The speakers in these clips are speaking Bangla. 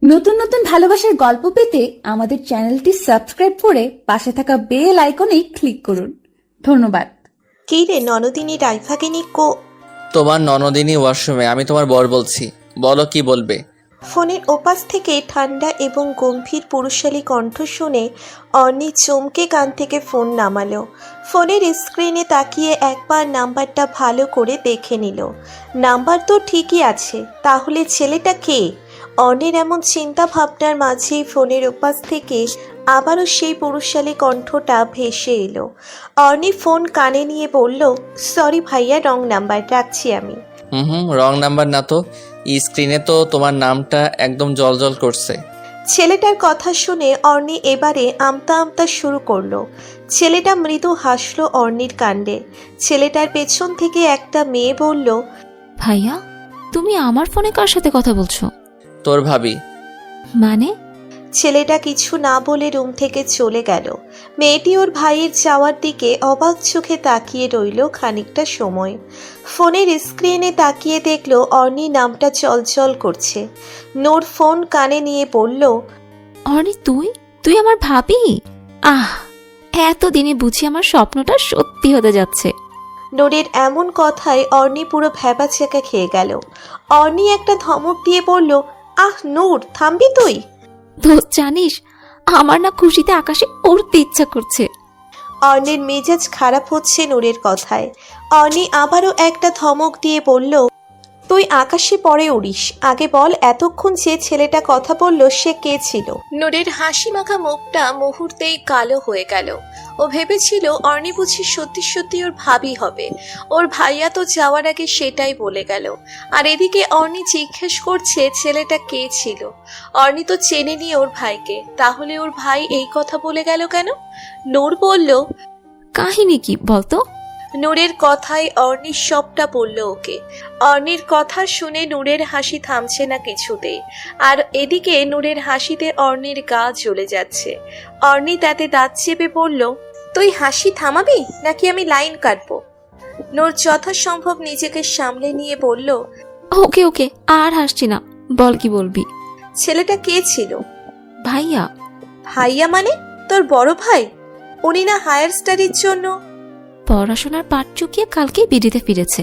নতুন নতুন ভালোবাসার গল্প পেতে আমাদের চ্যানেলটি সাবস্ক্রাইব করে পাশে থাকা বেল আইকনে ক্লিক করুন। ধন্যবাদ। কি রে ননদিনী রাইফাগিনী কো? তোমার ননদিনী ওয়াশরুমে। আমি তোমার বর বলছি, বলো কি বলবে। ফোনের ওপাশ থেকে ঠান্ডা এবং গম্ভীর পুরুষালী কণ্ঠ শুনে অর্ণি চমকে কান থেকে ফোন নামালো। ফোনের স্ক্রিনে তাকিয়ে একবার নাম্বারটা ভালো করে দেখে নিল। নাম্বার তো ঠিকই আছে, তাহলে ছেলেটা কে? অর্ণির এমন চিন্তা ভাবনার মাঝেই ফোনের ওপাশ থেকে আবারও সেই পুরুষালী কণ্ঠটা ভেসে এলো। অর্ণি ফোন কানে নিয়ে বলল, সরি ভাইয়া, রং নাম্বার, রাখছি আমি। রং নাম্বার না তো, স্ক্রিনে তো তোমার নামটা একদম জলজল করছে। ছেলেটার কথা শুনে অর্ণি এবারে আমতা আমতা শুরু করলো। ছেলেটা মৃদু হাসলো অর্ণির কাণ্ডে। ছেলেটার পেছন থেকে একটা মেয়ে বলল, ভাইয়া, তুমি আমার ফোনে কার সাথে কথা বলছো? তোর ভাবি। মানে? ছেলেটা কিছু না বলে রুম থেকে চলে গেল। মেয়েটি ওর ভাইয়ের যাওয়ার দিকে অবাক চোখে তাকিয়ে রইল খানিকটা সময়। ফোনের স্ক্রিনে তাকিয়ে দেখলো অর্ণি নামটা চলচল করছে। নূর ফোন কানে নিয়ে বলল, অর্ণি, তুই আমার ভাবি? আহ, এতদিনে বুঝি আমার স্বপ্নটা সত্যি হতে যাচ্ছে। নূরের এমন কথায় অর্ণি পুরো ভ্যাবাচ্যাকা খেয়ে গেল। অর্ণি একটা ধমক দিয়ে বলল, আহ নূর, থামবি তুই? দোস্ত, জানিস আমার না খুশিতে আকাশে উড়তে ইচ্ছা করছে। অর্ণির মেজাজ খারাপ হচ্ছে নূরের কথায়। অর্ণি আবারও একটা ধমক দিয়ে বলল, তুই আকাশে পরে উড়িস, আগে বল এতক্ষণ যে ছেলেটা কথা বলল সে কে ছিল? নূরের হাসি মাখা মুখটা মুহূর্তেই কালো হয়ে গেল। ও ভেবেছিল অর্ণি বুঝি সত্যি সত্যি ওর ভাবি হবে। ওর ভাইয়া তো যাওয়ার আগে সেটাই বলে গেল। আর এদিকে অর্ণি জিজ্ঞেস করছে ছেলেটা কে ছিল। অর্ণি তো চেনেনি ওর ভাইকে, তাহলে ওর ভাই এই কথা বলে গেল কেন? নূর বলল, কাহিনী কি বলতো? নূরের কথায় অর্ণি সবটা বলল ওকে। অর্ণির কথা শুনে নূরের হাসি থামছে না কিছুতেই। আর এদিকে নূরের হাসিতে অর্ণির গা জ্বলে যাচ্ছে। অর্ণি তাতে দাঁত চেপে বলল, তুই হাসি থামাবি নাকি আমি লাইন কাটবো? নূর যথাসম্ভব নিজেকে সামলে নিয়ে বলল, ওকে ওকে, আর হাসছি না, বল কি বলবি। ছেলেটা কে ছিল? ভাইয়া। ভাইয়া মানে তোর বড় ভাই? উনি না হায়ার স্টাডির জন্য? পড়াশোনার পাট চুকিয়ে কালকেই বিডিতে ফিরেছে।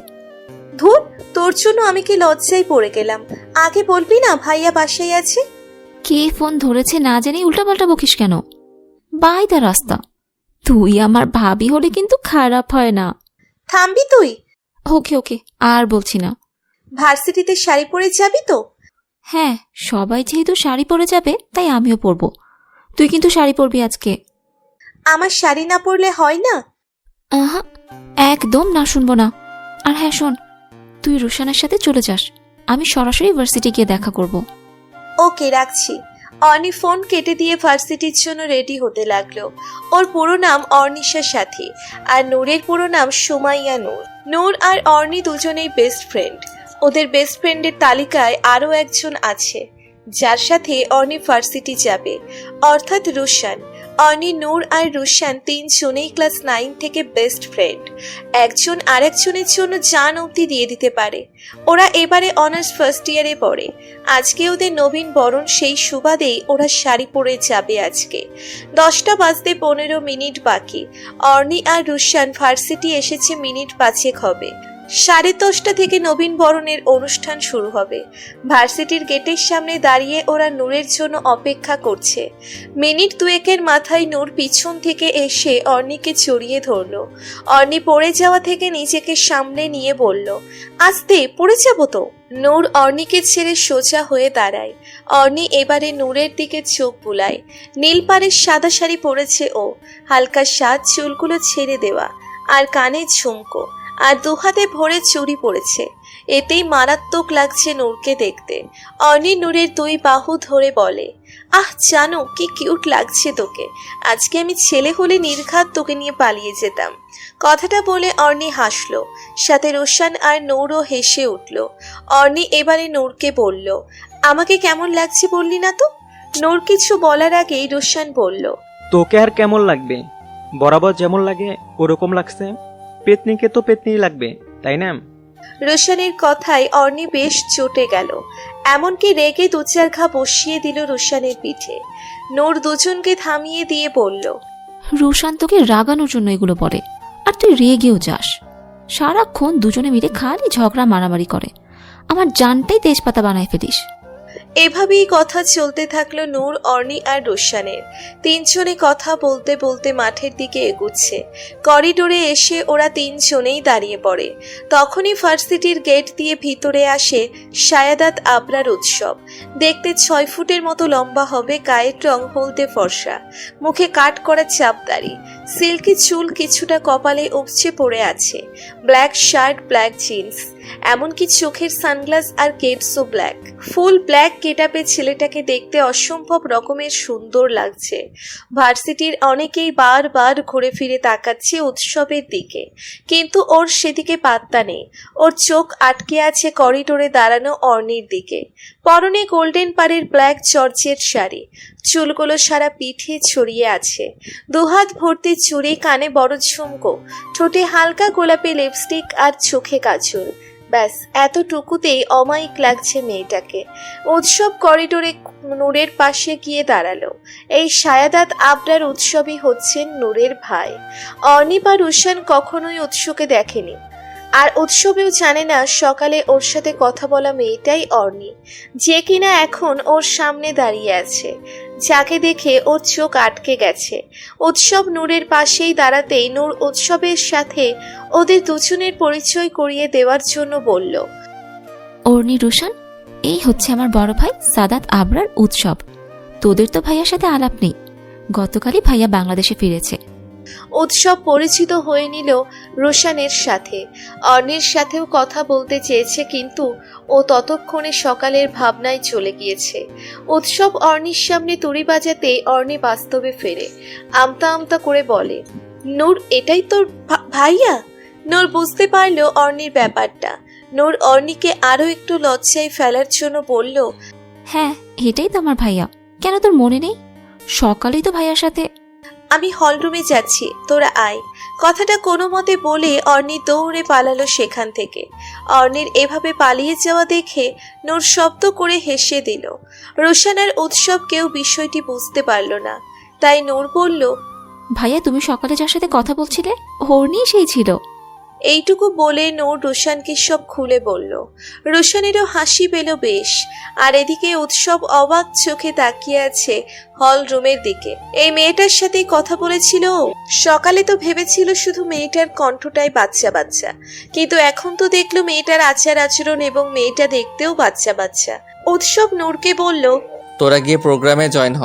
ধুর, তোর জন্য আমি কি লজ্জায় পড়ে গেলাম। আগে বলবি না ভাইয়া বাসায় আছে? কে ফোন ধরেছে না জানি উল্টাপাল্টা বকিস কেন? বাই দা রাস্তা, তুই আমার ভাবি হলে কিন্তু খারাপ হয় না। থামবি তুই? ওকে ওকে, আর বলছি না। ভার্সিটিতে শাড়ি পরে যাবি তো? হ্যাঁ, সবাই যেহেতু শাড়ি পরে যাবে তাই আমিও পরবো। তুই কিন্তু শাড়ি পরবি আজকে। আমার শাড়ি না পরলে হয় না? আহা, একদম না, শুনবো না। আর হ্যাঁ শোন, তুই রুশানের সাথে চলে যাস, আমি সরাসরি ভার্সিটি গিয়ে দেখা করব। ওকে, রাখছি। অর্ণি ফোন কেটে দিয়ে ভার্সিটির জন্য রেডি হতে লাগলো। ওর পুরো নাম অর্ণিশা সাথী, আর নূরের পুরো নাম সুমাইয়া নূর। নূর আর অর্ণি দুজনেই বেস্ট ফ্রেন্ড। ওদের বেস্ট ফ্রেন্ডের তালিকায় আরও একজন আছে যার সাথে অর্ণি ভার্সিটি যাবে, অর্থাৎ রুশান। অর্ণি, নূর আর রুশান তিনজনেই ক্লাস 9 থেকে বেস্ট ফ্রেন্ড। একজন আরেকজনের জন্য জান অবধি দিয়ে দিতে পারে। ওরা এবারে অনার্স ফার্স্ট ইয়ারে পড়ে। আজকে ওদের নবীন বরণ, সেই সুবাদেই ওরা শাড়ি পরে যাবে আজকে। 10টা বাজতে 15 মিনিট বাকি। অর্ণি আর রুশান ভার্সিটি এসেছে মিনিট 5 হবে। 10:30 থেকে নবীন বরণের অনুষ্ঠান শুরু হবে। ভার্সিটির গেটের সামনে দাঁড়িয়ে ওরা নূরের জন্য অপেক্ষা করছে। মিনিট 2-এর মাথায় নূর পিছন থেকে এসে অর্ণিকে জড়িয়ে ধরল। অর্ণি পড়ে যাওয়া থেকে নিজেকে সামলে নিয়ে বলল, আস্তে, পড়ে যাবো তো। নূর অর্ণিকে ছেড়ে সোজা হয়ে দাঁড়ায়। অর্ণি এবারে নূরের দিকে চোখ বুলায়। নীল পাড়ের সাদা শাড়ি পরেছে ও, হালকা সাজ, চুলগুলো ছেড়ে দেওয়া, আর কানে ঝুমকো, আর দুহাতে ভরে চুড়ি পড়েছে। এতেই মারাত্মক লাগছে নূরকে দেখতে। অর্ণি নূরের 2 বাহু ধরে বলে, আহ জানো কি কিউট লাগছে তোকে। আজকে আমি ছেলে হলে নির্ঘাত তোকে নিয়ে পালিয়ে যেতাম। কথাটা বলে অর্ণি হাসলো, সাথে রোশান আর নূরও হেসে উঠল। অর্ণি এবারে নূরকে বলল, আমাকে কেমন লাগছে বললি না তো? নূর কিছু বলার আগেই রোশান বলল, তোকে আর কেমন লাগবে, বরাবর যেমন লাগে ওরকম লাগছে। পেতনিকে তো পেতনি লাগবে, তাই না? রোশানের কথায় অর্ণি বেশ চটে গেল, এমনকি রেগে দু চার ঘা বসিয়ে দিল রোশানের পিঠে। নূর দুজনকে থামিয়ে দিয়ে বলল, রুশান তোকে রাগানোর জন্য এগুলো বলে, আর তুই রেগেও যাস। সারাক্ষণ দুজনে মিলে খালি ঝগড়া মারামারি করে, আমার জানটাই তেজপাতা বানায় ফেলিস। এভাবেই কথা চলতে থাকলো নূর, অর্ণি আর রোশানের। তিনজনে কথা বলতে বলতে মাঠের দিকে এগুচ্ছে। করিডোরে এসে ওরা তিনজনেই দাঁড়িয়ে পড়ে। তখনই ভার্সিটির গেট দিয়ে ভিতরে আসে শায়াদাত আবরার উৎসব। দেখতে 6 ফুটের মতো লম্বা হবে, গায়ের রং হলদে ফর্সা, মুখে কাট করা চাপদাড়ি, সিল্কি চুল কিছুটা কপালে উপচে পড়ে আছে, ব্ল্যাক শার্ট, ব্ল্যাক জিন্স, এমনকি চোখের সানগ্লাস আর কেপসও ব্ল্যাক। ফুল ব্ল্যাক গেটআপে ছেলেটাকে দেখতে অসম্ভব রকমের সুন্দর লাগছে। ভার্সিটির অনেকেই বারবার ঘুরে ফিরে তাকাচ্ছে উৎসবের দিকে, কিন্তু ওর সেদিকে পাত্তা নেই। ওর চোখ আটকে আছে করিডোরে দাঁড়ানো অর্ণির দিকে। পরনে গোল্ডেন পাড়ের ব্ল্যাক জর্জেট শাড়ি, চুলগুলো সারা পিঠে ছড়িয়ে আছে, দুহাত ভর্তি চুড়ি, কানে বড় ঝুমকো, ঠোঁটে হালকা গোলাপি লিপস্টিক আর চোখে কাজল। ব্যাস এতটুকুতেই অমায়িক লাগছে মেয়েটাকে। উৎসব করিডোরে নূরের পাশে গিয়ে দাঁড়ালো। এই শায়াদাত আবরার উৎসবই হচ্ছেন নূরের ভাই। অর্ণি বা রুশান কখনোই উৎসকে দেখেনি, আর উৎসবেও জানে না সকালে ওর সাথে কথা বলা মেয়েটাই অর্ণি, যে কিনা এখন ওর সামনে দাঁড়িয়ে আছে, যাকে দেখে ওর চোখ আটকে গেছে। উৎসব নূরের পাশেই দাঁড়াতেই নূর উৎসবের সাথে ওদের দুজনের পরিচয় করিয়ে দেওয়ার জন্য বলল, অর্ণি, রুশান, এই হচ্ছে আমার বড় ভাই সাদাত আবরার উৎসব। তোদের তো ভাইয়ার সাথে আলাপ নেই, গতকালই ভাইয়া বাংলাদেশে ফিরেছে। উৎসব পরিচিত হয়ে নিল রোশানের সাথে। অর্ণির সাথেও কথা বলতে চেয়েছে, কিন্তু ও ততক্ষণে সকালের ভাবনায় চলে গিয়েছে। উৎসব অর্ণির সামনে তুড়ি বাজাতেই অর্ণি বাস্তবে ফেরে, আমতা আমতা করে বলে, নূর, এটাই তোর ভাইয়া? নূর বুঝতে পারলো অর্ণির ব্যাপারটা। নূর অর্ণিকে আরো একটু লজ্জায় ফেলার জন্য বলল, হ্যাঁ, এটাই তো আমার ভাইয়া। কেন তোর মনে নেই? সকালেই তো ভাইয়ার সাথে। আমি হলরুমে যাচ্ছি, তোরা আয়। কথাটা কোনো মতে বলে অর্ণি দৌড়ে পালালো সেখান থেকে। অর্ণির এভাবে পালিয়ে যাওয়া দেখে নূর শব্দ করে হেসে দিল। রোশান আর উৎসব কেউ বিষয়টি বুঝতে পারল না, তাই নূর বলল, ভাইয়া, তুমি সকালে যার সাথে কথা বলছিলে অর্ণি সেই ছিল। এইটুকু বলে নূর রোশানকে সব খুলে বলল। রোশানেরও হাসি পেল বেশ, আর এদিকে উৎসব অবাক চোখে তাকিয়ে আছে হল রুমের দিকে। এই মেয়েটার সাথেই কথা বলেছিল। সকালে তো ভেবেছিল শুধু মেয়েটার কণ্ঠটাই বাচ্চা বাচ্চা, কিন্তু এখন তো দেখলো মেয়েটার আচার আচরণ এবং মেয়েটা দেখতেও বাচ্চা বাচ্চা। উৎসব নূরকে বলল, তোরা গিয়ে প্রোগ্রামে জয়েন হ,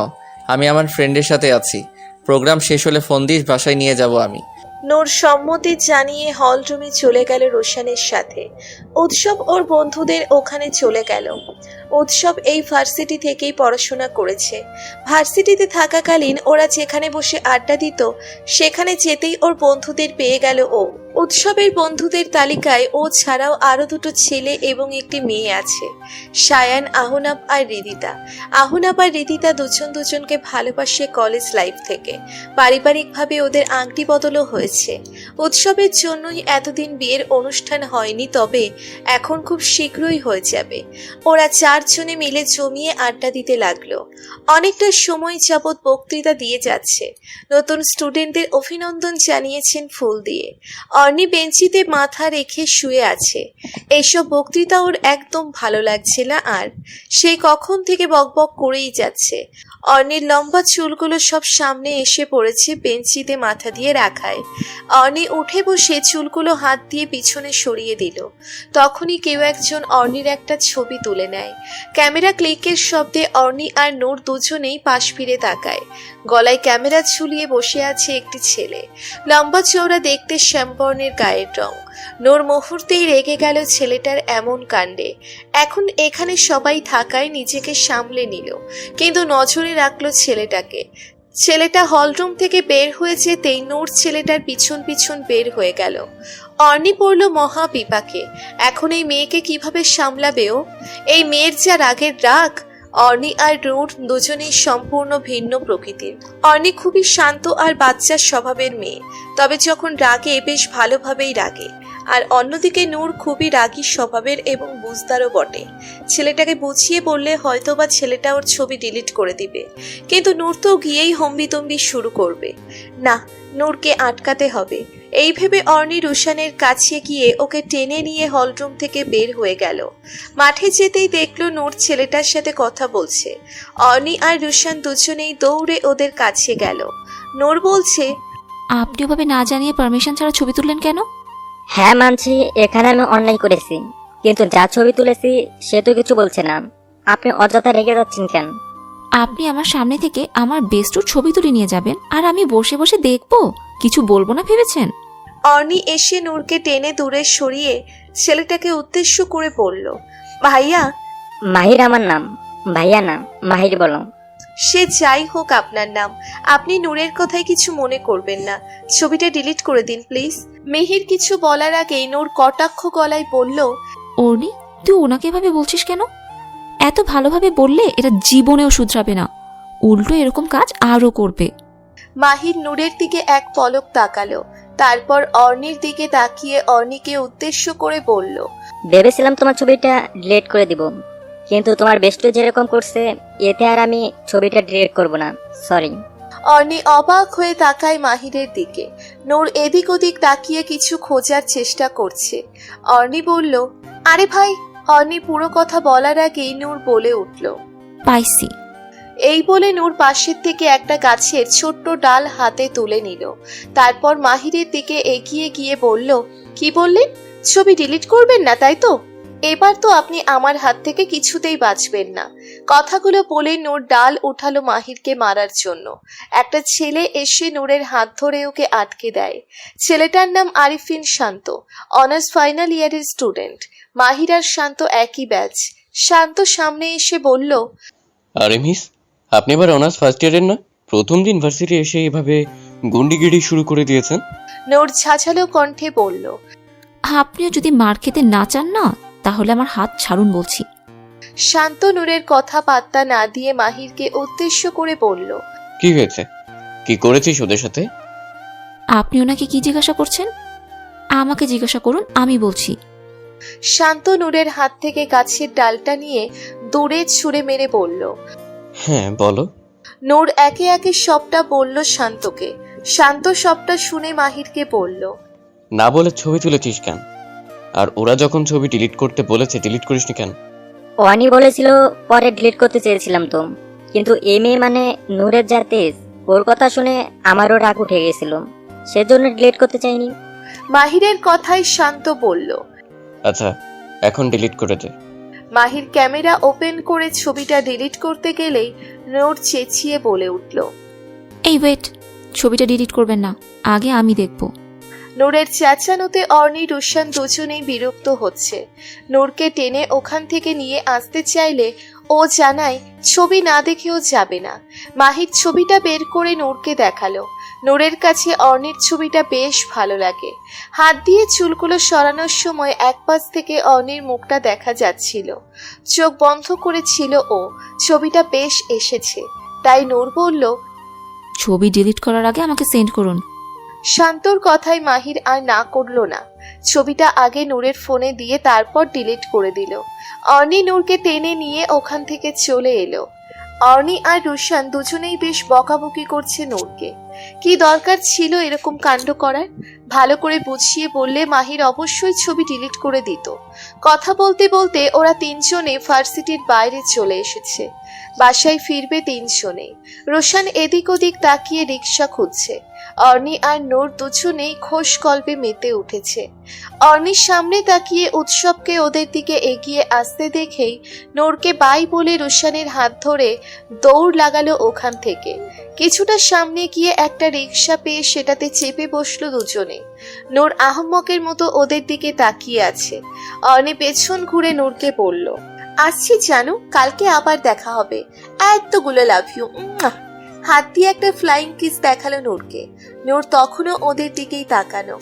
আমি আমার ফ্রেন্ডের সাথে আছি। প্রোগ্রাম শেষ হলে ফোন দিস, বাসায় নিয়ে যাব আমি। নূর সম্মতি জানিয়ে হল রুমে চলে গেল রোশানের সাথে। উৎসব ওর বন্ধুদের ওখানে চলে গেল। উৎসব এই ভার্সিটি থেকেই পড়াশোনা করেছে। ভার্সিটিতে থাকাকালীন ওরা যেখানে বসে আড্ডা দিত, সেখানে যেতেই ওর বন্ধুদের পেয়ে গেল ও। উৎসবের বন্ধুদের তালিকায় ও ছাড়াও আরো দুটো ছেলে এবং একটি মেয়ে আছে, সায়ান, আহনাব আর রিদিতা। আহনাব আর রিদিতা দুজন দুজনকে ভালোবাসে কলেজ লাইফ থেকে। পারিবারিকভাবে ওদের আংটি বদলও হয়েছে। উৎসবের জন্যই এতদিন বিয়ের অনুষ্ঠান হয়নি, তবে এখন খুব শীঘ্রই হয়ে যাবে। ওরা 4 জনে মিলে জমিয়ে আড্ডা দিতে লাগলো। অনেকটা সময় যাবৎ বক্তৃতা দিয়ে যাচ্ছে। নতুন স্টুডেন্টদের অভিনন্দন জানিয়েছেন ফুল দিয়ে। অর্ণি বেঞ্চিতে মাথা রেখে শুয়ে আছে। এইসব বক্তৃতা ওর একদম ভালো লাগছে না, আর সেই কখন থেকে বকবক করেই যাচ্ছে। অর্ণির লম্বা চুলগুলো সব সামনে এসে পড়েছে বেঞ্চিতে মাথা দিয়ে রাখায়। অর্ণি উঠে বসে চুলগুলো হাত দিয়ে পিছনে সরিয়ে দিল। তখনই কেউ একজন অর্ণির একটা ছবি তুলে নেয়। ক্যামেরা ক্লিকের শব্দে অর্ণি আর নূর দুজনেই পাশ ফিরে তাকায়। গলায় ক্যামেরা ঝুলিয়ে বসে আছে একটি ছেলে, লম্বা চওড়া দেখতে, শ্যামবর্ণের গায়ের রং। নূর মুহূর্তেই রেগে গেল ছেলেটার এমন কাণ্ডে। এখন এখানে সবাই থাকায় নিজেকে সামলে নিল, কিন্তু নজরে রাখলো ছেলেটাকে। ছেলেটা হলরুম থেকে বের হয়ে যেতেই নূর ছেলেটার পিছন পিছন বের হয়ে গেল। অর্ণি পড়ল মহা বিপাকে। এখন এই মেয়েকে কিভাবে সামলাবে ও? এই মেয়ের যা রাগের রাগ। অর্ণি আর নূর দুজনেই সম্পূর্ণ ভিন্ন প্রকৃতির। অর্ণি খুবই শান্ত আর বাচ্চার স্বভাবের মেয়ে, তবে যখন রাগে বেশ ভালোভাবেই রাগে। আর অন্যদিকে নূর খুবই রাগী স্বভাবের এবং বুঝদারও বটে। ছেলেটাকে বুঝিয়ে বললে হয়তোবা ছেলেটা ওর ছবি ডিলিট করে দিবে, কিন্তু নূর তো গিয়েই হম্বিতম্বি শুরু করবে। না, নূরকে আটকাতে হবে। এই ভেবে অর্নি রুশানের কাছে গিয়ে ওকে টেনে নিয়ে হলরুম থেকে বের হয়ে গেল। মাঠে যেতেই দেখলো নূর ছেলেটার সাথে কথা বলছে। অর্নি আর রুশান দুজনেই দৌড়ে ওদের কাছে গেল। নূর বলছে, আপনি ওভাবে না জানিয়ে পারমিশন ছাড়া ছবি তুললেন কেন? হ্যাঁ মানছি, এখানে আমি অন্যায় করেছি, কিন্তু যা ছবি তুলেছি সে তো কিছু বলছে না। আপনি অযথা রেগে যাচ্ছেন কেন? আপনি আমার সামনে থেকে আমার বেস্টুর ছবি তুলে নিয়ে যাবেন আর আমি বসে বসে দেখবো, কিছু বলবো না ভেবেছেন? অর্নি এসে নূরকে টেনে দূরে সরিয়ে ছেলেটাকে উদ্দেশ্য করে বলল, ভাইয়া। মাহির আমার নাম, ভাইয়া না, মাহির বলো। সে যাই হোক আপনার নাম, আপনি নূরের কথায় কিছু মনে করবেন না। ছবিটা ডিলিট করে দিন প্লিজ। মেহির কিছু বলার আগেই নূর কটাক্ষ গলায় বলল, অর্নি, তুই ওনাকে এভাবে বলছিস কেন? এত ভালোভাবে বললে এটা জীবনেও শুধরাবে না, উল্টো এরকম কাজ আরও করবে। মাহির নূরের দিকে এক পলক তাকালো, তারপর অর্নির দিকে তাকিয়ে অর্নিকে উদ্দেশ্য করে বলল, ভেবেছিলাম তোমার ছবিটা ডিলিট করে দিব, কিন্তু তোমার বেস্ট যেরকম করছে এতে আর আমি ছবিটা ডিলিট করব না, সরি। অর্নি অবাক হয়ে তাকায় মাহিরের দিকে। নূর এদিক ওদিক তাকিয়ে কিছু খোঁজার চেষ্টা করছে। অর্নি বলল, আরে ভাই। অর্নি পুরো কথা বলার আগেই নূর বলে উঠল, পাইছি। এই বলে নূর পাশের থেকে একটা গাছের ছোট্ট ডাল হাতে তুলে নিল। তারপর মাহিরের দিকে এগিয়ে গিয়ে বলল, কি বললেন? ছবি ডিলিট করবেন না তাই তো? এবার তো আপনি আমার হাত থেকে কিছুতেই বাঁচবেন না। কথাগুলো বলে নূর ডাল উঠালো মাহিরকে মারার জন্য। একটা ছেলে এসে নূরের হাত ধরে ওকে আটকে দেয়। ছেলেটার নাম আরিফিন শান্ত, অনার্স ফাইনাল ইয়ারের স্টুডেন্ট। মাহির আর শান্ত একই ব্যাচ। শান্ত সামনে এসে বলল, আরে মিস, আপনি এবার অনার্স ফার্স্ট ইয়ারের না? প্রথম দিন ভার্সিটি এসে এভাবে গুন্ডিগিরি শুরু করে দিয়েছেন। নূর ঝাঁঝালো কণ্ঠে বলল, আপনিও যদি মার খেতে না চান না, তাহলে আমার হাত ছাড়ুন বলছি। শান্ত নূরের কথা পাত্তা না দিয়ে মাহিরকে উদ্দেশ্য করে বলল, কি হয়েছে? কি করেছিস ওদের সাথে? আপনি ওনাকে কি জিজ্ঞাসা করছেন? আমাকে জিজ্ঞাসা করুন, আমি বলছি। শান্ত নূরের হাত থেকে গাছের ডালটা নিয়ে দূরে ছুঁড়ে মেরে বলল। হ্যাঁ বলো। নূর একে একে সবটা বলল শান্তকে। শান্ত সবটা শুনে মাহিরকে বলল, না বলে ছবি তুলেছিস কেন? আর ওরা যখন ছবি ডিলিট করতে বলেছে ডিলিট করিসনি কেন? ওয়ানি বলেছিল পরে ডিলিট করতে চেয়েছিলাম তো, কিন্তু এই মেয়ে মানে নূরের যা তেজ, ওর কথা শুনে আমারও রাগ উঠে গেছিল, সেজন্য ডিলিট করতে চাইনি। মাহিরের কথাই শান্ত বলল। আচ্ছা, এখন ডিলিট করে দে। মাহির ক্যামেরা ওপেন করে ছবিটা ডিলিট করতে গেলেই নূর চেঁচিয়ে বলে উঠল, এই ওয়েট, ছবিটা ডিলিট করবেন না, আগে আমি দেখব। নূরের চেঁচানোতে অর্নি রুশান দুজনেই বিরক্ত হচ্ছে। নূরকে টেনে ওখান থেকে নিয়ে আসতে চাইলে ও জানায় ছবি না দেখেও যাবে না। মাহির ছবিটা বের করে নূরকে দেখালো। নূরের কাছে অর্নির ছবিটা বেশ ভালো লাগে। হাত দিয়ে চুলগুলো সরানোর সময় এক পাশ থেকে অর্নির মুখটা দেখা যাচ্ছিল। চোখ বন্ধ করেছিল ও। ছবিটা বেশ এসেছে, তাই নূর বলল, ছবি ডিলিট করার আগে আমাকে সেন্ড করুন। শান্তর কথায় মাহির আর না করলো না। ছবিটা আগে নূরের ফোনে দিয়ে তারপর ডিলিট করে দিল। অর্নি নূরকে টেনে নিয়ে ওখান থেকে চলে এলো। অর্নি আর রুশান দুজনেই বেশ বকাবকি করছে নূরকে। কি দরকার ছিল এরকম কাণ্ড করার? ভালো করে বুঝিয়ে বললে মাহির অবশ্যই ছবি ডিলিট করে দিত। কথা বলতে বলতে ওরা তিনজনে ভার্সিটির বাইরে চলে এসেছে। বাসায় ফিরবে তিনজনে। রোশান এদিক ওদিক তাকিয়ে রিক্সা খুঁজছে। অর্নি আর নূর দুজনেই খোশ গল্পে মেতে উঠেছে। অর্নির সামনে তাকিয়ে উৎসবকে ওদের দিকে এগিয়ে আসতে দেখেই নূরকে বাই বলে রোশানের হাত ধরে দৌড় লাগালো ওখান থেকে। কিছুটা সামনে গিয়ে একটা রিক্সা পেয়ে সেটাতে চেপে বসলো দুজনে। নূর আহম্মকের মতো ওদের দিকে তাকিয়ে আছে। অর্নি পেছন ঘুরে নূরকে বলল, আসছি জানো, কালকে আবার দেখা হবে। এতগুলো লাভ ইউ। হাত দিয়ে একটা ফ্লাইং কিস দেখালো নূরকে। নূর তখনও ওদের দিকেই তাকানো।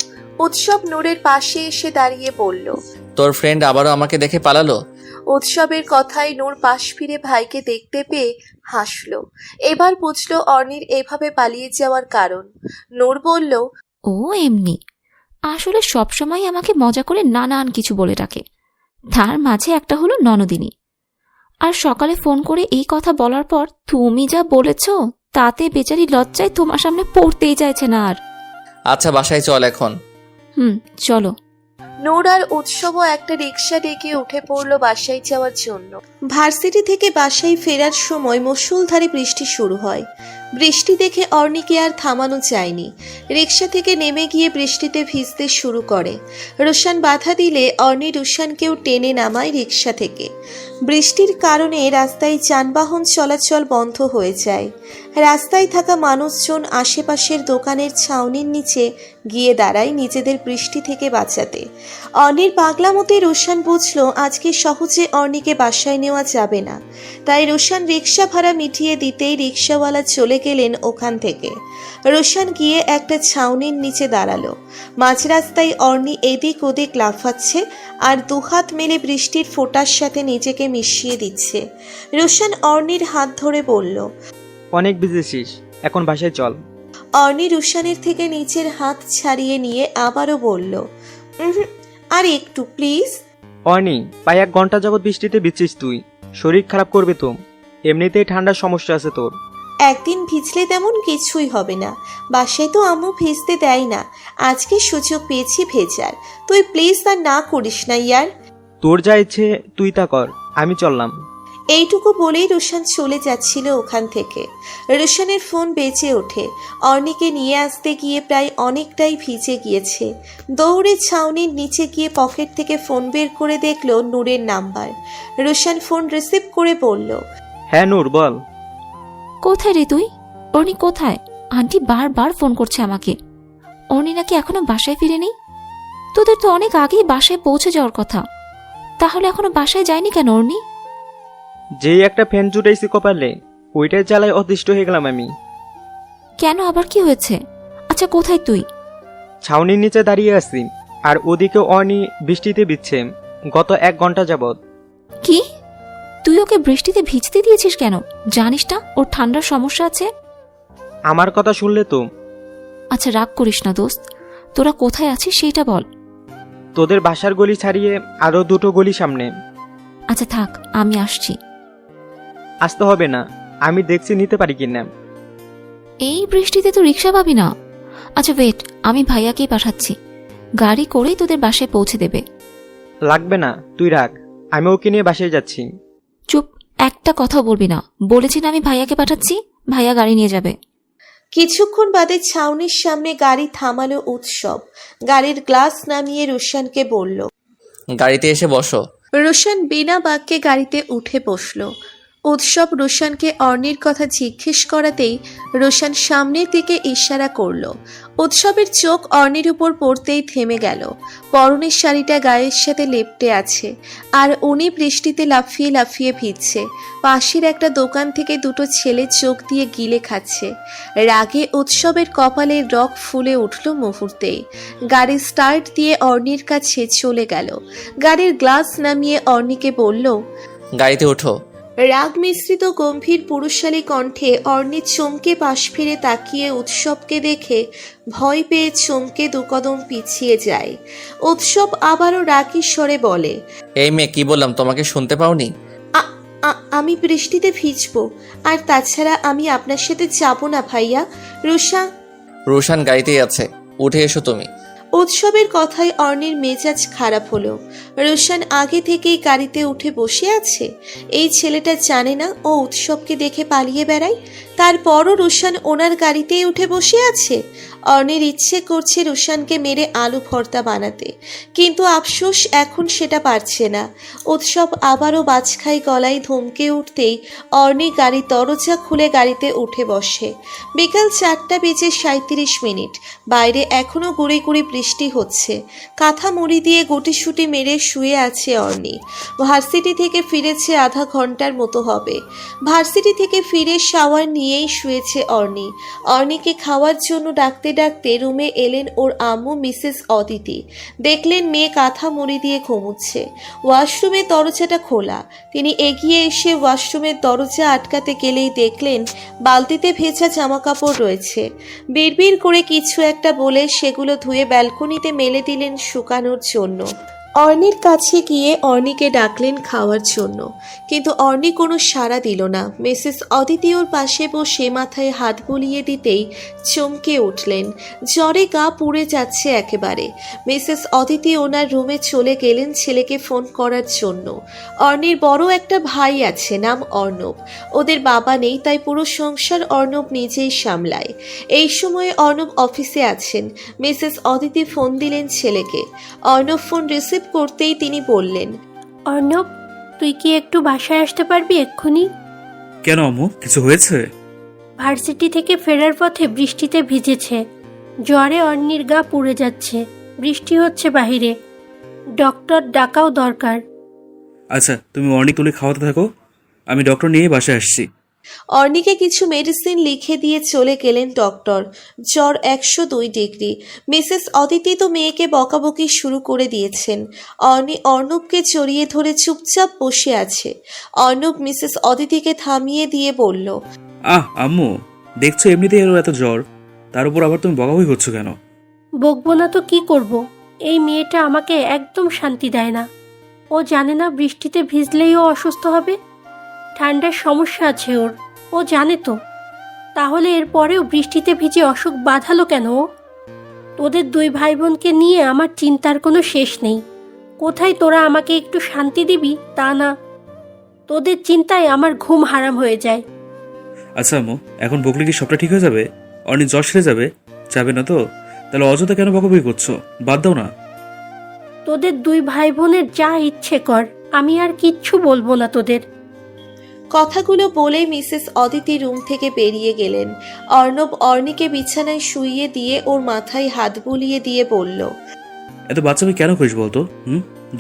উৎসব নূরের পাশে এসে দাঁড়িয়ে বলল, তোর ফ্রেন্ড আবারও আমাকে দেখে পালালো। উৎসবের কথায় নূর পাশ ফিরে ভাইকে দেখতে পেয়ে হাসলো। এবার বুঝলো অর্নির এভাবে পালিয়ে যাওয়ার কারণ। নূর বলল, ও এমনি, আসলে সবসময় আমাকে মজা করে নানান কিছু বলে ডাকে। তার মাঝে একটা হলো ননদিনী। আর সকালে ফোন করে এই কথা বলার পর তুমি যা বলেছ তাতে বেচারি লজ্জায় তোমার সামনে পড়তেই চাইছে না আর। আচ্ছা বাসায় চল এখন। চলো। নূর আর উৎসবও একটা রিক্সা ডেকে উঠে পড়লো বাসায় যাওয়ার জন্য। ভার্সিটি থেকে বাসায় ফেরার সময় মুষলধারে বৃষ্টি শুরু হয়। বৃষ্টি দেখে অর্ণিকে আর থামানো যায়নি। রিক্সা থেকে নেমে গিয়ে বৃষ্টিতে ভিজতে শুরু করে। রোশান বাধা দিলে অর্ণি রোশানকেও টেনে নামায় রিক্সা থেকে। বৃষ্টির কারণে রাস্তায় যানবাহন চলাচল বন্ধ হয়ে যায়। রাস্তায় থাকা মানুষজন আশেপাশের দোকানের ছাউনির নিচে গিয়ে দাঁড়ায় নিজেদের বৃষ্টি থেকে বাঁচাতে। অর্ণির পাগলামতে রোশান বুঝল আজকে সহজে অর্ণিকে বাসায় নেওয়া যাবে না। তাই রোশান রিক্সা ভাড়া মিটিয়ে দিতেই রিক্সাওয়ালা চলে গেলেন ওখান থেকে। রোশান গিয়ে একটা ছাউনির নিচে দাঁড়ালো। মাঝ রাস্তায় অর্ণি এদিক ওদিক লাফাচ্ছে আর দুহাত মেলে বৃষ্টির ফোঁটার সাথে নিজেকে মিশিয়ে দিচ্ছে। রোশান অর্ণির হাত ধরে বলল, অনেক ভিজেছিস, এখন বাসায় চল। অর্ণি রোশানের থেকে নিচের হাত ছাড়িয়ে নিয়ে আবারও বলল, আর একটু প্লিজ। অর্নি, প্রায় 1 ঘন্টা যাবত বৃষ্টিতে ভিজছিস তুই, শরীর খারাপ করবে তো। এমনিতেই ঠান্ডার সমস্যা আছে তোর। একদিন ভিজলে তেমন কিছুই হবে না, বাসায় তো আম্মু ভিজতে দেয় না। আজকে সুযোগ পেয়েছি ভেজার, তুই প্লিজ তা না করিস না ইয়ার। তোর যা ইচ্ছে তুই তা কর, আমি চললাম। এইটুকু বলেই রোশান চলে যাচ্ছিল ওখান থেকে। রোশানের ফোন বেজে ওঠে। অর্ণিকে নিয়ে আসতে গিয়ে প্রায় অনেকটাই ভিজে গিয়েছে। দৌড়ে ছাউনির নিচে গিয়ে পকেট থেকে ফোন বের করে দেখল নূরের নাম্বার। রোশান ফোন রিসিভ করে বলল, হ্যাঁ নূর, বল। কোথায় রে তুই? অর্ণি কোথায়? আন্টি বারবার ফোন করছে আমাকে। অর্ণি নাকি এখনো বাসায় ফিরেনি। তোদের তো অনেক আগেই বাসায় পৌঁছে যাওয়ার কথা, তাহলে এখনো বাসায় যায়নি কেন অর্ণি? যেই একটা ফ্যান জুটাইছি কপালে, ওইটার জ্বালায় অতিষ্ঠ হয়ে গেলাম আমি। কেন, আবার কি হয়েছে? আচ্ছা কোথায় তুই? ছাউনির নিচে দাঁড়িয়ে আছি, আর ওদিকে অর্নি বৃষ্টিতে ভিজছে গত 1 ঘন্টা যাবত। কি? তুই ওকে বৃষ্টিতে ভিজতে দিয়েছিস কেন? জানিস না ওর ঠান্ডার সমস্যা আছে? আমার কথা শুনলে তো। আচ্ছা রাগ করিস না দোস্ত, তোরা কোথায় আছিস সেইটা বল। তোদের বাসার গলি ছাড়িয়ে আরো 2টো গলি সামনে। আচ্ছা থাক, আমি আসছি। আসতে হবে না, আমি দেখছি নিতে পারি কিনা। এই বৃষ্টিতে তো রিক্সা পাবি না। আচ্ছা ওয়েট, আমি ভাইয়াকেই পাঠাচ্ছি, গাড়ি করেই তোদের বাসায় পৌঁছে দেবে। লাগবে না, তুই রাখ, আমি ওকে নিয়ে বাসায় যাচ্ছি। চুপ, একটা কথা বলবি না। বলেছি না আমি ভাইয়াকে পাঠাচ্ছি, ভাইয়া গাড়ি নিয়ে যাবে। কিছুক্ষণ বাদে ছাউনির সামনে গাড়ি থামালো উৎসব। গাড়ির গ্লাস নামিয়ে রোশানকে বলল, গাড়িতে এসে বসো। রোশান বিনা বাক্যে গাড়িতে উঠে বসল। উৎসব রোশানকে অর্ণির কথা জিজ্ঞেস করাতেই রোশান সামনের দিকে ইশারা করল। উৎসবের চোখ অর্ণির উপর পড়তেই থেমে গেল। পরনের শাড়িটা গায়ের সাথে লেপ্টে আছে, আর উনি বৃষ্টিতে লাফিয়ে লাফিয়ে ভিজছে। পাশের একটা দোকান থেকে 2টো ছেলে চোখ দিয়ে গিলে খাচ্ছে। রাগে উৎসবের কপালের রগ ফুলে উঠল মুহূর্তেই। গাড়ি স্টার্ট দিয়ে অর্ণির কাছে চলে গেল। গাড়ির গ্লাস নামিয়ে অর্ণিকে বলল, গাড়িতে ওঠো। রাগ মিশ্রিত গম্ভীর পুরুষালী কণ্ঠে অর্ণি চমকে পাশ ফিরে তাকিয়ে উৎসবকে দেখে ভয় পেয়ে চমকে 2 কদম পিছিয়ে যায়। উৎসব আবারও রাগী স্বরে বলে, এই মেয়ে, কি বললাম তোমাকে, শুনতে পাওনি? আমি বৃষ্টিতে ভিজবো, আর তাছাড়া আমি আপনার সাথে যাব না ভাইয়া। রোশান গাড়িতেই আছে, উঠে এসো তুমি। উৎসবের কথায় অর্ণির মেজাজ খারাপ হলো। রোশান আগে থেকেই গাড়িতে উঠে বসে আছে। এই ছেলেটা জানে না ও উৎসবকে দেখে পালিয়ে বেড়ায়, তারপরও রোশান ওনার গাড়িতেই উঠে বসে আছে। অর্ণির ইচ্ছে করছে রোশানকে মেরে আলু ভর্তা বানাতে, কিন্তু আফসোস এখন সেটা পারছে না। উৎসব আবারও বাজখাই গলায় ধমকে উঠতেই অর্ণি গাড়ির দরজা খুলে গাড়িতে উঠে বসে। বিকাল 4:37 বাইরে এখনো গুড়ি গুড়ি বৃষ্টি হচ্ছে। কাঁথা মুড়ি দিয়ে গুটিসুটি মেরে শুয়ে আছে অর্ণি। ভার্সিটি থেকে ফিরেছে আধা ঘন্টার মতো হবে। ভার্সিটি থেকে ফিরে শাওয়ার নিয়েই শুয়েছে অর্ণি। অর্ণিকে খাওয়ার জন্য ডাকতে ডাকতে রুমে এলেন ওর আম্মু মিসেস অদিতি। দেখলেন মেয়ে কাঁথা মুড়ি দিয়ে ঘুমুচ্ছে। ওয়াশরুমের দরজাটা খোলা। তিনি এগিয়ে এসে ওয়াশরুমের দরজা আটকাতে গেলেই দেখলেন বালতিতে ভেজা জামাকাপড় রয়েছে। বিড়বিড় করে কিছু একটা বলে সেগুলো ধুয়ে ব্যালকনিতে মেলে দিলেন শুকানোর জন্য। অর্নির কাছে গিয়ে অর্নিকে ডাকলেন খাওয়ার জন্য, কিন্তু অর্নি কোনো সাড়া দিল না। মিসেস অদিতি ওর পাশে বসে মাথায় হাত বুলিয়ে দিতেই চমকে উঠলেন। জ্বরে গা পুড়ে যাচ্ছে একেবারে। মিসেস অদিতি ওনার রুমে চলে গেলেন ছেলেকে ফোন করার জন্য। অর্নির বড় একটা ভাই আছে, নাম অর্ণব। ওদের বাবা নেই, তাই পুরো সংসার অর্ণব নিজেই সামলায়। এই সময়ে অর্ণব অফিসে আছেন। মিসেস অদিতি ফোন দিলেন ছেলেকে। অর্ণব ফোন রিসিভ করতেই তিনি বললেন, অর্ণব, তুই কি একটু বাসায় আসতে পারবি এক্ষুনি? কেন আম্মু, কিছু হয়েছে? ভার্সিটি থেকে ফেরার পথে বৃষ্টিতে ভিজেছে। জ্বরে অর্নির গা পুড়ে যাচ্ছে। বৃষ্টি হচ্ছে বাহিরে, ডক্টর ডাকাও দরকার। আচ্ছা, তুমি অর্নি তুলে খাওয়াতে থাকো, আমি ডক্টর নিয়ে বাসায় আসছি। অর্নিকে কিছু মেডিসিন লিখে দিয়ে চলে গেলেন ডক্টর। জ্বর 102 ডিগ্রি। মিসেস অদিতি তো মেয়েকে বকাবকি শুরু করে দিয়েছেন। অর্নি অর্ণবকে জড়িয়ে ধরে চুপচাপ বসে আছে। অর্ণব মিসেস অদিতিকে থামিয়ে দিয়ে বলল, আম্মু, দেখছো এমনিতেই এর এত জ্বর, তার উপর আবার তুমি বকাবকি করছো কেন? বকবো না তো কি করব? এই মেয়েটা আমাকে একদম শান্তি দেয় না। ও জানে না বৃষ্টিতে ভিজলেই ও অসুস্থ হবে। ঠান্ডার সমস্যা আছে ওর, ও জানে তো। তাহলে এরপরেও বৃষ্টিতে ভিজে অসুখ বাঁধালো কেন ও? তোদের দুই ভাই বোনকে নিয়ে আমার চিন্তার কোনো শেষ নেই। কোথায় তোরা আমাকে একটু শান্তি দিবি তা না, তোদের চিন্তায় আমার ঘুম হারাম হয়ে যায়। আচ্ছা আম্মু, এখন বকলে কি সবটা ঠিক হয়ে যাবে? অর্নি জ্বর সেরে যাবে? যাবে না তো? তাহলে অযথা কেন বকাবকি করছো? বাদ দাও না। তোদের দুই ভাই বোনের যা ইচ্ছে কর, আমি আর কিচ্ছু বলবো না তোদের। কথাগুলো বলে মিসেস অদিতি রুম থেকে বেরিয়ে গেলেন। অর্ণব অর্নিকে বিছানায় শুইয়ে দিয়ে ওর মাথায় হাত বুলিয়ে দিয়ে বলল, এত বাচ্চামি কেন করিস বলতো?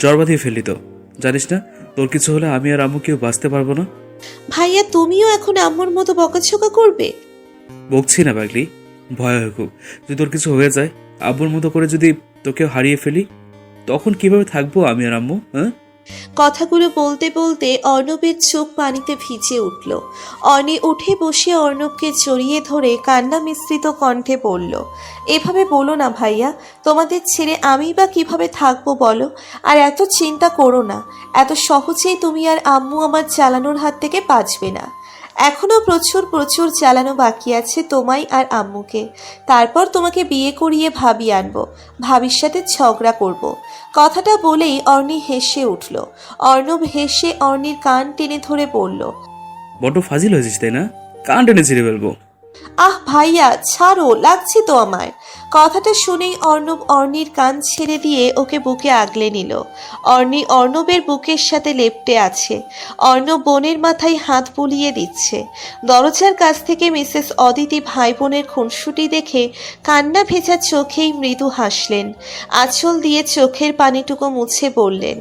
জ্বর বাঁধিয়ে ফেললি তো। জানিস না তোর কিছু হলে আমি আর আম্মু কেউ বাঁচতে পারবো না? ভাইয়া তুমিও এখন আম্মুর মতো বকাঝকা করবে? বকছি না পাগলি, ভয় হয় খুব। যদি তোর কিছু হয়ে যায়, আব্বুর মতো করে যদি তোকেও হারিয়ে ফেলি, তখন কিভাবে থাকবো আমি আর আম্মু? কথাগুলো বলতে বলতে অর্ণবের চোখ পানিতে ভিজে উঠল। অর্নি উঠে বসে অর্ণবকে জড়িয়ে ধরে কান্না মিশ্রিত কণ্ঠে বলল, এভাবে বলো না ভাইয়া, তোমাদের ছেড়ে আমি বা কিভাবে থাকবো বলো? আর এত চিন্তা করো না, এত সহজেই তুমি আর আম্মু আমার চালানোর হাত থেকে বাঁচবে না। এখনো প্রচুর প্রচুর চালানো বাকি আছে তোমায় আর আম্মুকে। তারপর তোমাকে বিয়ে করিয়ে ভাবি আনবো, ভাবির সাথে ঝগড়া করব। কথাটা বলেই অর্নি হেসে উঠল। অর্ণব হেসে অর্নির কান টেনে ধরে বলল, বড্ড ফাজিল হয়েছিস তাই না? কান টেনে ছিঁড়ে ফেলবো। আহ ভাইয়া ছাড়ো, লাগছে তো আমার। কথাটা শুনেই অর্ণব অর্নির কান ছেড়ে দিয়ে ওকে বুকে আগলে নিল। অর্নি অর্ণবের বুকের সাথে লেপ্টে আছে। অর্ণব বোনের মাথায় হাত বুলিয়ে দিচ্ছে। দরজার কাছ থেকে মিসেস অদিতি ভাই বোনের খুনসুটি দেখে কান্না ভেজা চোখেই মৃদু হাসলেন। আঁচল দিয়ে চোখের পানিটুকু মুছে বললেন,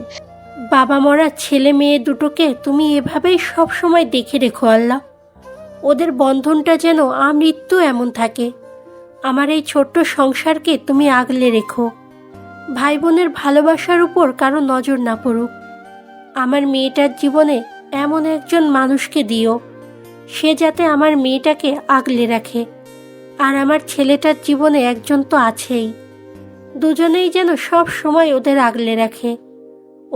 বাবা মরা ছেলে মেয়ে দুটোকে তুমি এভাবেই সব সময় দেখে রেখো আল্লাহ। ওদের বন্ধনটা যেন আমৃত্যু এমন থাকে। আমার এই ছোট্ট সংসারকে তুমি আগলে রেখো। ভাই বোনের ভালোবাসার উপর কারো নজর না পড়ুক। আমার মেয়েটার জীবনে এমন একজন মানুষকে দিও, সে যাতে আমার মেয়েটাকে আগলে রাখে। আর আমার ছেলেটার জীবনে একজন তো আছেই, দুজনেই যেন সব সময় ওদের আগলে রাখে।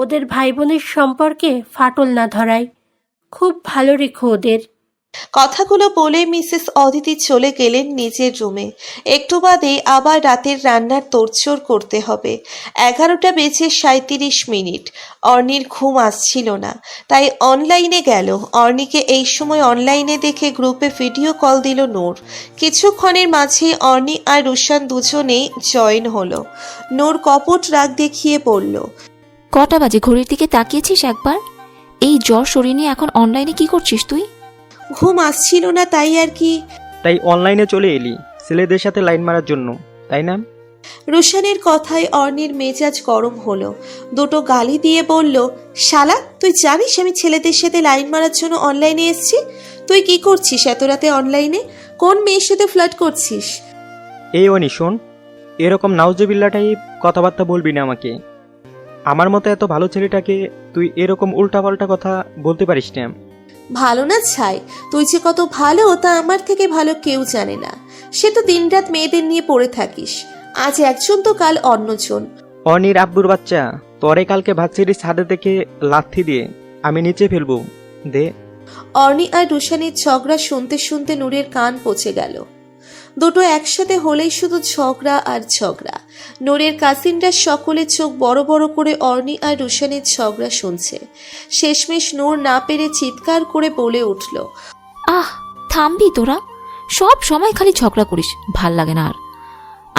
ওদের ভাই বোনের সম্পর্কে ফাটল না ধরায়। খুব ভালো রেখো ওদের। কথাগুলো বলে মিসেস অদিতি চলে গেলেন নিজের রুমে। একটু বাদে আবার রাতের রান্নার তোড়জোড় করতে হবে। 11:37 অর্নির ঘুম আসছিল না, তাই অনলাইনে গেল। অর্নিকে এই সময় অনলাইনে দেখে গ্রুপে ভিডিও কল দিল নূর। কিছুক্ষণের মাঝে অর্নি আর রুশান দুজনেই জয়েন হলো। নূর কপট রাগ দেখিয়ে বলল, কটা বাজে ঘড়ির দিকে তাকিয়েছিস একবার? এই জ্বর শরীর নিয়ে এখন অনলাইনে কি করছিস তুই? ঘুম আসছিল না তাই আর কি। তাই অনলাইনে চলে এলি ছেলেদের সাথে লাইন মারার জন্য, তাই না? রুশানের কথায় অর্নির মেজাজ গরম হলো। দুটো গালি দিয়ে বলল, শালা তুই জানিস আমি ছেলেদের সাথে লাইন মারার জন্য অনলাইনে এসেছি? তুই কি করছিস এত রাতে অনলাইনে? কোন মেয়ের সাথে ফ্লার্ট করছিস? এই অনি শোন, এরকম নাউজুবিল্লাহ টাইপ কথাবার্তা বলবি না আমাকে। আমার মতো এত ভালো ছেলেটাকে তুই এরকম উল্টাপাল্টা কথা বলতে পারিস না। ভালো না ছাই, তুই যে কত ভালো তা আমার থেকে ভালো কেউ জানে না। সে তো দিনরাত মেয়েদের নিয়ে পড়ে থাকিস, আজ একজন তো কাল অন্যজন। অনির আব্বুর বাচ্চা, তরে কালকে ভাতছিরি ছাদে থেকে লাথি দিয়ে আমি নিচে ফেলবো দে। অর্নি আর রুশানের ঝগড়া শুনতে শুনতে নূরের কান পচে গেল। দুটো একসাথে হলেই শুধু ঝগড়া আর ঝগড়া। নূরের কাসিনরা সকলে চোখ বড় বড় করে অর্নি আর রুশানের ঝগড়া শুনছে। শেষমেশ নূর না পেরে চিৎকার করে বলে উঠল, আহ থামবি তোরা, সব সময় খালি ঝগড়া করিস, ভাল লাগে না আর।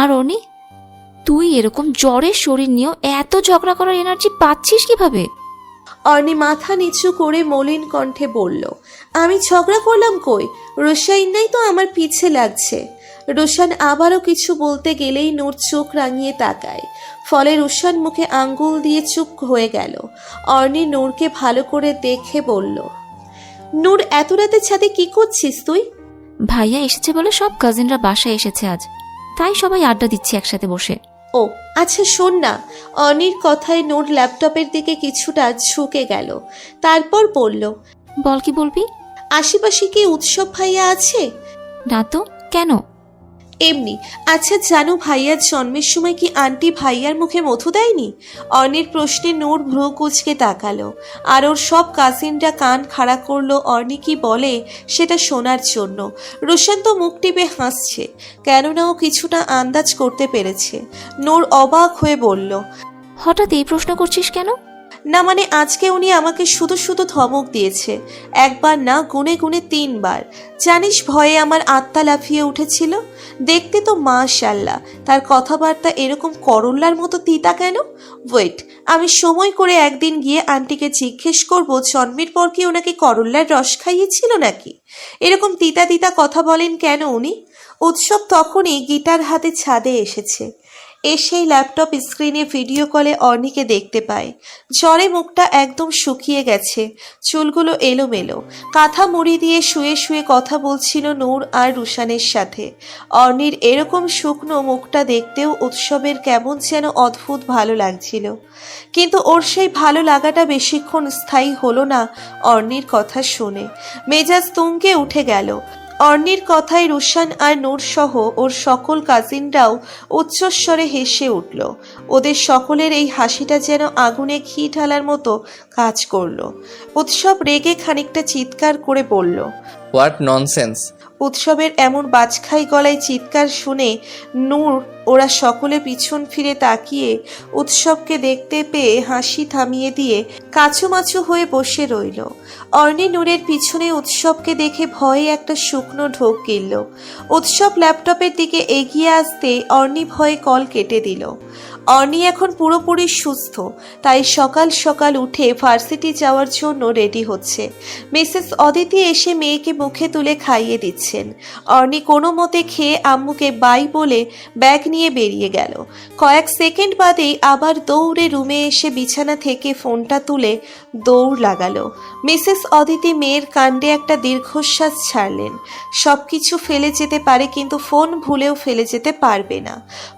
আর অনি, তুই এরকম জ্বরের শরীর নিয়েও এত ঝগড়া করার এনার্জি পাচ্ছিস কিভাবে? অর্নি মাথা নিচু করে মলিন কণ্ঠে বলল, আমি ঝগড়া করলাম কই, রুশাইনাই তো আমার পিছে লাগছে। রুশান আবারও কিছু বলতে গেলেই নূর চোখ রাঙিয়ে তাকায়, ফলে রুশান মুখে আঙ্গুল দিয়ে চুপ হয়ে গেল। অর্নি নূরকে ভালো করে দেখে বলল, নূর এত রাতে ছাদে কি করছিস তুই? ভাইয়া এসেছে বলে সব কাজিনরা বাসায় এসেছে আজ, তাই সবাই আড্ডা দিচ্ছি একসাথে বসে। ও আচ্ছা শোন না। অনির কথায় নূর ল্যাপটপের দিকে কিছুটা ঝুঁকে গেল, তারপর বলল, বল কি বলবি? আশেপাশে কি উৎসব ভাইয়া আছে? না তো, কেন? এমনি। আচ্ছা জানো ভাইয়ার জন্মের সময় কি আন্টি ভাইয়ার মুখে মধু দেয়নি? অর্নির প্রশ্নে নূর ভ্রু কুঁচকে তাকালো, আর ওর সব কাজিনরা কান খাড়া করলো অর্নি কি বলে সেটা শোনার জন্য। রোশন তো মুখ টিপে হাসছে, কেননা ও কিছুটা আন্দাজ করতে পেরেছে। নূর অবাক হয়ে বলল, হঠাৎ এই প্রশ্ন করছিস কেন? না মানে আজকে উনি আমাকে শুধু শুধু ধমক দিয়েছে, একবার না গুনে গুনে 3 বার। জানিস ভয়ে আমার আত্মা লাফিয়ে উঠেছিল। দেখতে তো মাশাআল্লাহ, তার কথাবার্তা এরকম করল্লার মতো তিতা কেন? ওয়েট, আমি সময় করে একদিন গিয়ে আন্টিকে জিজ্ঞেস করব জন্মের পর কি ওনাকে করল্লার রস খাইয়েছিল নাকি? এরকম তিতা তিতা কথা বলেন কেন উনি? উৎসব তখনই গিটার হাতে ছাদে এসেছে। এসেই ল্যাপটপ স্ক্রিনে ভিডিও কলে অর্নিকে দেখতে পায়। জ্বরে মুখটা একদম শুকিয়ে গেছে, চুলগুলো এলোমেলো। কাঁথা মুড়ি দিয়ে শুয়ে শুয়ে কথা বলছিল নূর আর রুশানের সাথে। অর্নির এরকম শুকনো মুখটা দেখতেও উৎসবের কেমন যেন অদ্ভুত ভালো লাগছিল, কিন্তু ওর সেই ভালো লাগাটা বেশিক্ষণ স্থায়ী হলো না। অর্নির কথা শুনে মেজাজ তুঙ্গে উঠে গেল। অর্নির কথায় রুশান আর নূর সহ ওর সকল কাজিনরাও উচ্চস্বরে হেসে উঠল। ওদের সকলের এই হাসিটা যেন আগুনে ঘি ঢালার মতো কাজ করলো। উৎসব রেগে খানিকটা চিৎকার করে বলল, হোয়াট ননসেন্স। উৎসবের এমন বাজখাই গলায় চিৎকার শুনে নূর ওরা সকলে পিছন ফিরে তাকিয়ে উৎসবকে দেখতে পেয়ে হাসি থামিয়ে দিয়ে কাচুমাচু হয়ে বসে রইল। অর্নি নূরের পিছনে উৎসবকে দেখে ভয়ে একটা শুকনো ঢোক গিলল। উৎসব ল্যাপটপের দিকে এগিয়ে আসতে অর্নি ভয়ে কল কেটে দিল। অর্নি এখন পুরোপুরি সুস্থ, তাই সকাল সকাল উঠে ভার্সিটি যাওয়ার জন্য রেডি হচ্ছে। মিসেস অদিতি এসে মেয়েকে মুখে তুলে খাইয়ে দিচ্ছেন। অর্নি কোনো মতে খেয়ে আম্মুকে বাই বলে ব্যাগ নিয়ে বেরিয়ে গেল। কয়েক সেকেন্ড বাদেই আবার দৌড়ে রুমে এসে বিছানা থেকে ফোনটা তুলে দৌড় লাগালো। মিসেস অদিতি মেয়ের কাণ্ডে একটা দীর্ঘশ্বাস ছাড়লেন। সব কিছু ফেলে যেতে পারে, কিন্তু ফোন ভুলেও ফেলে যেতে পারবে না।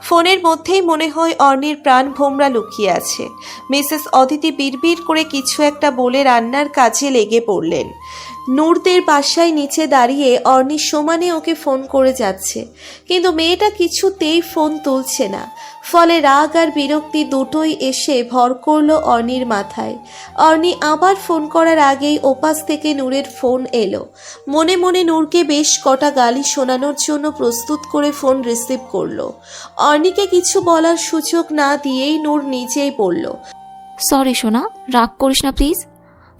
ফোনের মধ্যেই মনে হয় অর্নির প্রাণ ভোমরা লুকিয়ে আছে। মিসেস অদিতি বিড়বিড় করে কিছু একটা বলে রান্নার কাজে লেগে পড়লেন। নূরদের বাসায় নিচে দাঁড়িয়ে অর্নি সমানে ওকে ফোন করে যাচ্ছে, কিন্তু মেয়েটা কিছুতেই ফোন তুলছে না। ফলে রাগ আর বিরক্তি দুটোই এসে ভর করলো অর্নির মাথায়। অর্নি আবার ফোন করার আগেই ওপাশ থেকে নূরের ফোন এলো। মনে মনে নূরকে বেশ কটা গালি শোনানোর জন্য প্রস্তুত করে ফোন রিসিভ করলো। অর্নিকে কিছু বলার সুযোগ না দিয়েই নূর নিজেই বলল, সরি সোনা, রাগ করিস না প্লিজ,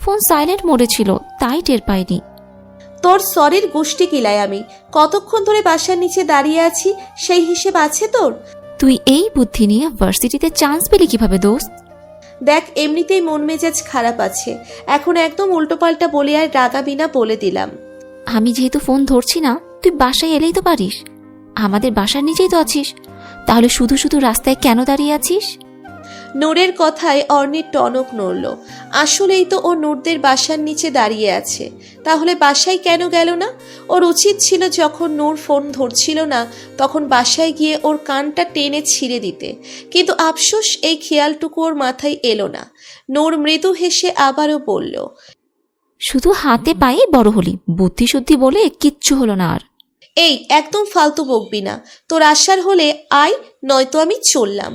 ফোন সাইলেন্ট মোডে ছিল তাই টের পাইনি। তোর সরির গোষ্ঠী কিলাই আমি কতক্ষণ ধরে বাসার নিচে দাঁড়িয়ে আছি সেই হিসেব আছে তোর? তুই এই বুদ্ধি নিয়ে ভার্সিটিতে চান্স পেলি কিভাবে দোস্ত? দেখ এমনিতেই মন মেজাজ খারাপ আছে, এখন একদম উল্টোপাল্টা বলে আর রাগাবি না বলে দিলাম। আমি যেহেতু ফোন ধরছি না, তুই বাসায় এলেই তো পারিস, আমাদের বাসার নিচেই তো আছিস, তাহলে শুধু শুধু রাস্তায় কেন দাঁড়িয়ে আছিস? নূরের কথায় অর্ণির টনক নড়ল। আসলেই তো ও নূরদের বাসার নিচে দাঁড়িয়ে আছে, তাহলে বাসায় কেন গেল না? ওর উচিত ছিল যখন নূর ফোন ধরছিল না তখন বাসায় গিয়ে ওর কানটা টেনে ছিঁড়ে দিতে, কিন্তু আফসোস এই খেয়ালটুকু ওর মাথায় এলো না। নূর মৃদু হেসে আবারও বলল, শুধু হাতে পায়ে বড় হলি, বুদ্ধি শুদ্ধি বলে কিচ্ছু হলো না আর। এই একদম ফালতু বকবি না, তোর আসার হলে আয়, নয়তো আমি চললাম।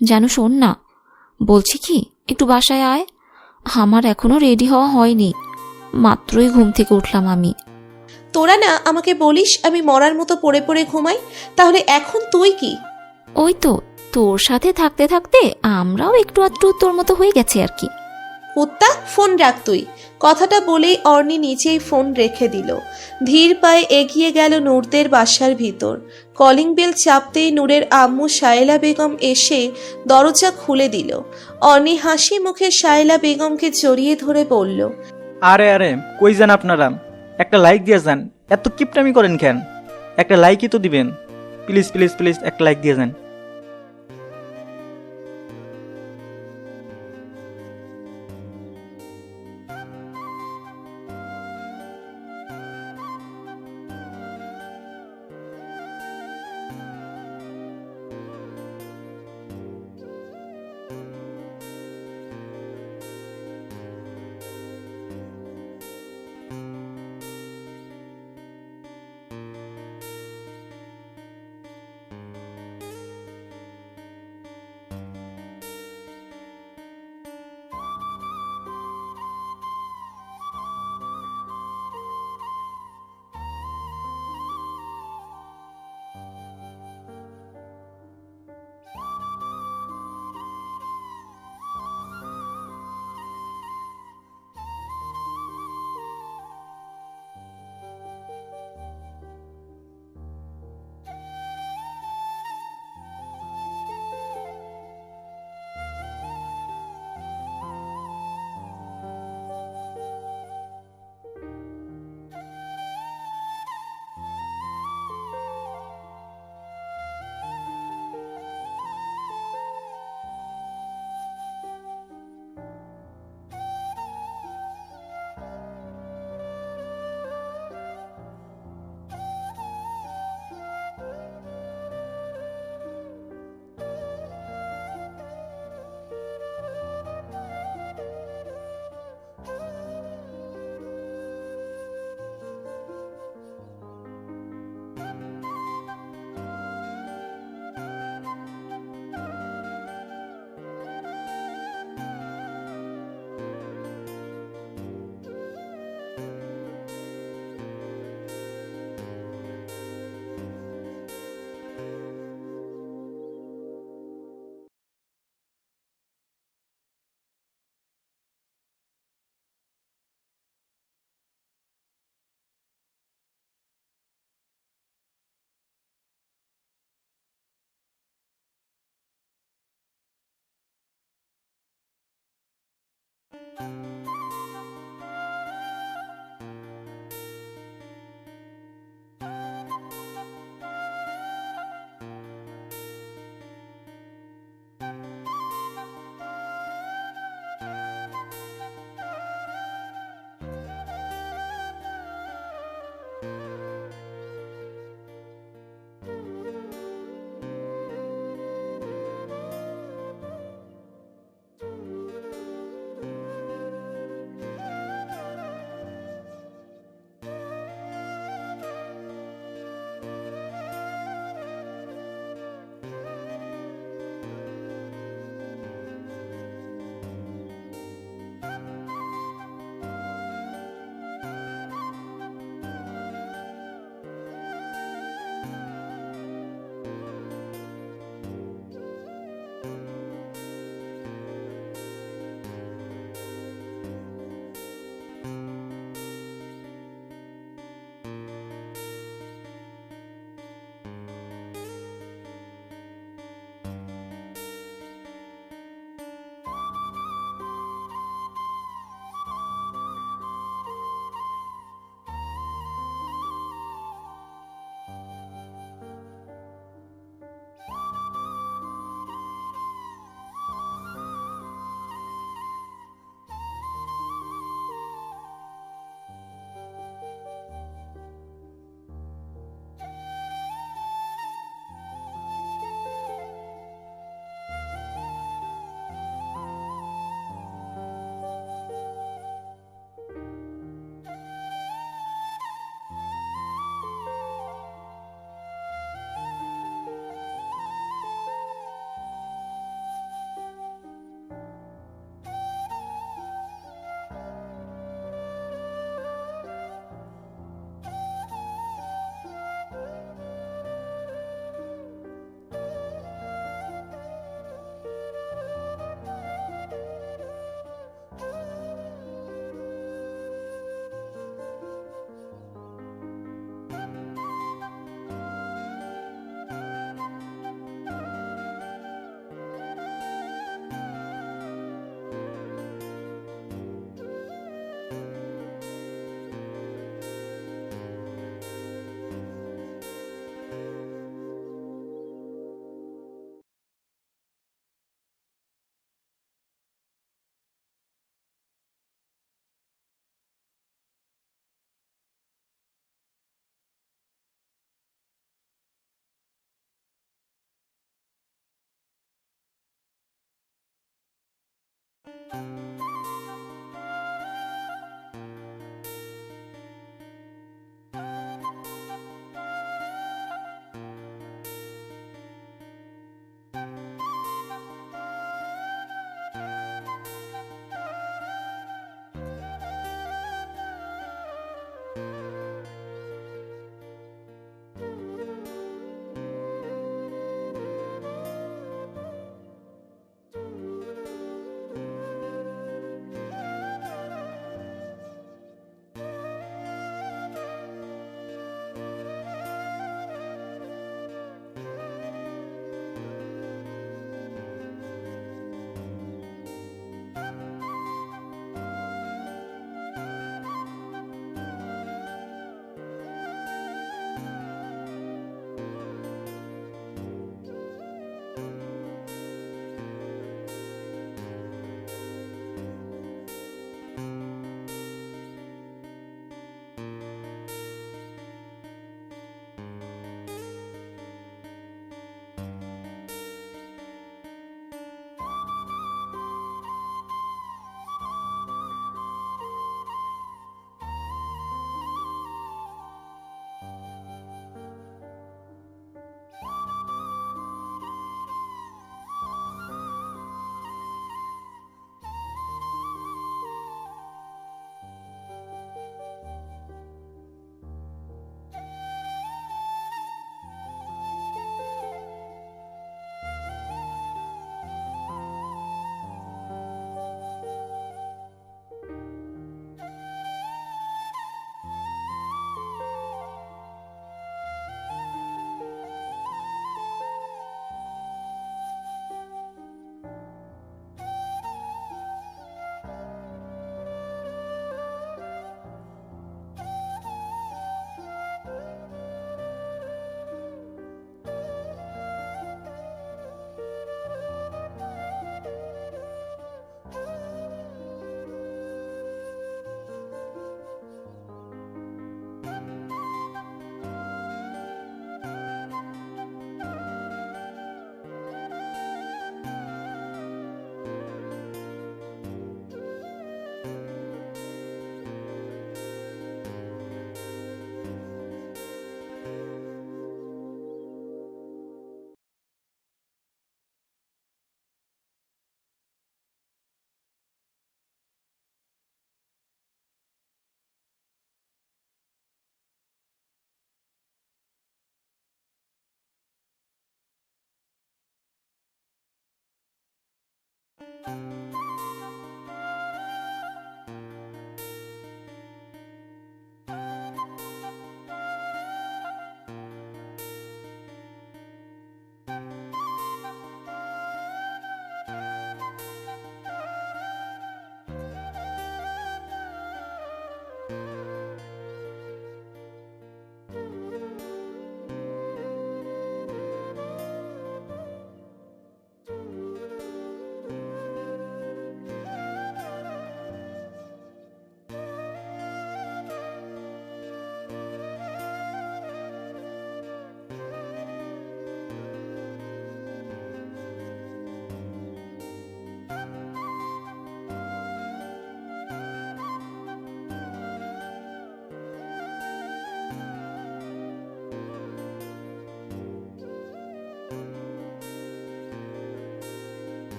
জানো শোন না, বলছি কি একটু বাসায় আয়, আমার এখনো রেডি হওয়া হয়নি, মাত্রই ঘুম থেকে উঠলাম আমি। তোরা না আমাকে বলিস আমি মরার মতো পড়ে পড়ে ঘুমাই, তাহলে এখন তুই কি? ওই তো তোর সাথে থাকতে থাকতে আমরাও একটু আধটু তোর মতো হয়ে গেছে আর কি। কুত্তা, ফোন রাখ তুই। কথাটা বলেই অর্ণি নিচেই ফোন রেখে দিল। ধীর পায়ে এগিয়ে গেল নূরদের বাসার ভিতর। কলিং বেল চাপতেই নূরের আম্মু শায়লা বেগম এসে দরজা খুলে দিল। অর্ণি হাসি মুখে শায়লা বেগমকে জড়িয়ে ধরে বলল, আরে আরে, কই যান আপনারা? একটা লাইক দিয়ে যান, এত কিপটামি করেন কেন? একটা লাইকই তো দিবেন, প্লিজ প্লিজ প্লিজ একটা লাইক দিয়ে যান।